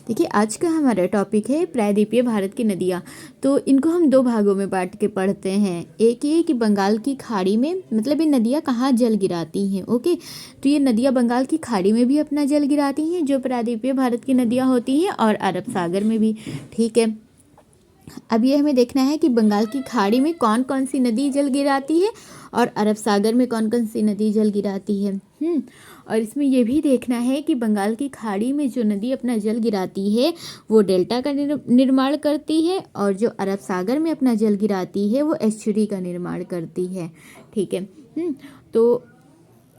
देखिए आज का हमारा टॉपिक है प्रायद्वीपीय भारत की नदियाँ। तो इनको हम दो भागों में बांट के पढ़ते हैं। एक ये कि बंगाल की खाड़ी में मतलब ये नदियाँ कहाँ जल गिराती हैं। ओके, तो ये नदियाँ बंगाल की खाड़ी में भी अपना जल गिराती हैं जो प्रायद्वीपीय भारत की नदियाँ होती हैं, और अरब सागर में भी। ठीक है, अब ये हमें देखना है कि बंगाल की खाड़ी में कौन कौन सी नदी जल गिराती है और अरब सागर में कौन कौन सी नदी जल गिराती है। और इसमें ये भी देखना है कि बंगाल की खाड़ी में जो नदी अपना जल गिराती है वो डेल्टा का निर्माण करती है, और जो अरब सागर में अपना जल गिराती है वो एस्चुरी का निर्माण करती है। ठीक है, तो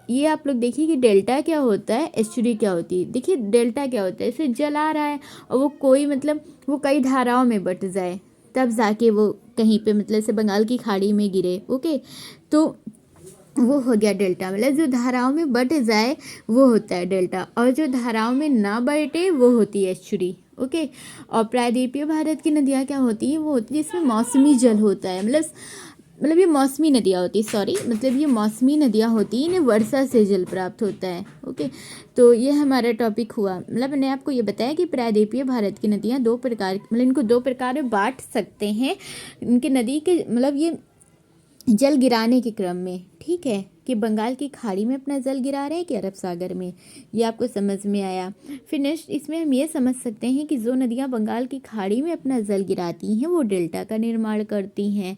ये आप लोग देखिए कि डेल्टा क्या होता है, एस्चुरी क्या होती है। देखिए डेल्टा क्या होता है, इसे जल आ रहा है और वो कोई मतलब वो कई धाराओं में बट जाए तब जाके वो कहीं पे मतलब से बंगाल की खाड़ी में गिरे। ओके, तो वो हो गया डेल्टा, मतलब जो धाराओं में बट जाए वो होता है डेल्टा, और जो धाराओं में ना बटे वो होती है एस्चुरी। ओके, और प्रायद्वीपीय भारत की नदियाँ क्या होती हैं, वो होती है जिसमें मौसमी जल होता है। मतलब ये मौसमी नदियाँ होती है, सॉरी मतलब ये मौसमी नदियाँ होती हैं, इन्हें वर्षा से जल प्राप्त होता है। ओके, तो ये हमारा टॉपिक हुआ। मतलब मैंने आपको ये बताया कि प्रायद्वीपीय भारत की नदियाँ दो प्रकार, मतलब इनको दो प्रकार में बांट सकते हैं। इनके नदी के मतलब ये जल गिराने के क्रम में, ठीक है, कि बंगाल की खाड़ी में अपना जल गिरा रहे हैं कि अरब सागर में, ये आपको समझ में आया। फिर नेक्स्ट इसमें हम ये समझ सकते हैं कि जो नदियाँ बंगाल की खाड़ी में अपना जल गिराती हैं वो डेल्टा का निर्माण करती हैं।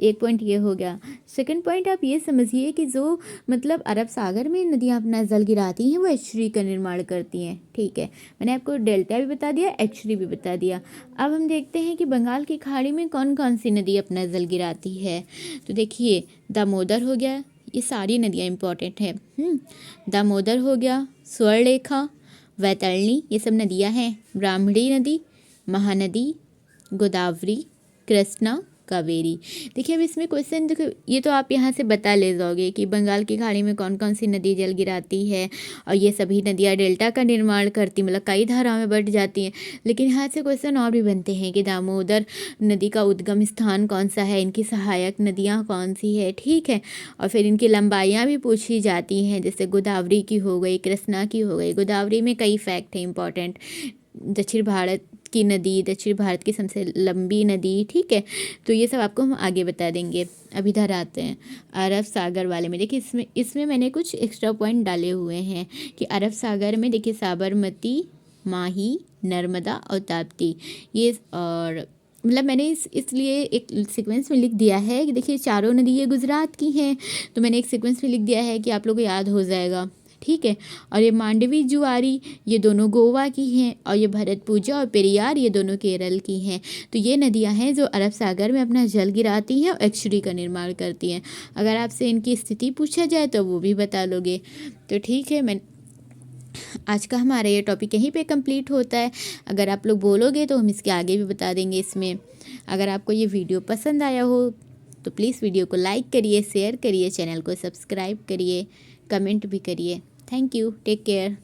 एक पॉइंट ये हो गया। सेकंड पॉइंट आप ये समझिए कि जो मतलब अरब सागर में नदियाँ अपना जल गिराती हैं वो एस्चुरी का निर्माण करती हैं। ठीक है, मैंने आपको डेल्टा भी बता दिया, एस्चुरी भी बता दिया। अब हम देखते हैं कि बंगाल की खाड़ी में कौन कौन सी नदी अपना जल गिराती है। तो देखिए दामोदर हो गया, ये सारी नदियाँ इंपॉर्टेंट है। दामोदर हो गया, स्वर्णरेखा, वैतरणी, ये सब नदियाँ हैं। ब्राह्मणी नदी, महानदी, गोदावरी, कृष्णा, कावेरी। देखिए अब इसमें क्वेश्चन देखो, ये तो आप यहाँ से बता ले जाओगे कि बंगाल की खाड़ी में कौन कौन सी नदी जल गिराती है, और ये सभी नदियाँ डेल्टा का निर्माण करती मतलब कई धाराओं में बट जाती हैं। लेकिन यहाँ से क्वेश्चन और भी बनते हैं कि दामोदर नदी का उद्गम स्थान कौन सा है, इनकी सहायक नदियाँ कौन सी है। ठीक है, और फिर इनकी लंबाइयाँ भी पूछी जाती हैं, जैसे गोदावरी की हो गई, कृष्णा की हो गई। गोदावरी में कई फैक्ट हैं इंपॉर्टेंट, दक्षिण भारत की नदी, दक्षिण भारत की सबसे लंबी नदी। ठीक है, तो ये सब आपको हम आगे बता देंगे। अब इधर आते हैं अरब सागर वाले में। देखिए इसमें मैंने कुछ एक्स्ट्रा पॉइंट डाले हुए हैं कि अरब सागर में देखिए साबरमती, माही, नर्मदा और ताप्ती, ये और मतलब मैंने इसलिए एक सीक्वेंस में लिख दिया है कि देखिए चारों नदी ये गुजरात की हैं, तो मैंने एक सीक्वेंस में लिख दिया है कि आप लोगों को याद हो जाएगा। ठीक है, और ये मांडवी, जुआरी, ये दोनों गोवा की हैं, और ये भरतपुजा और पेरियार ये दोनों केरल की हैं। तो ये नदियां हैं जो अरब सागर में अपना जल गिराती हैं और एस्चुरी का निर्माण करती हैं। अगर आपसे इनकी स्थिति पूछा जाए तो वो भी बता लोगे। तो ठीक है, मैं आज का हमारा ये टॉपिक यहीं पे कंप्लीट होता है। अगर आप लोग बोलोगे तो हम इसके आगे भी बता देंगे इसमें। अगर आपको ये वीडियो पसंद आया हो तो प्लीज़ वीडियो को लाइक करिए, शेयर करिए, चैनल को सब्सक्राइब करिए, कमेंट भी करिए। Thank you, take care.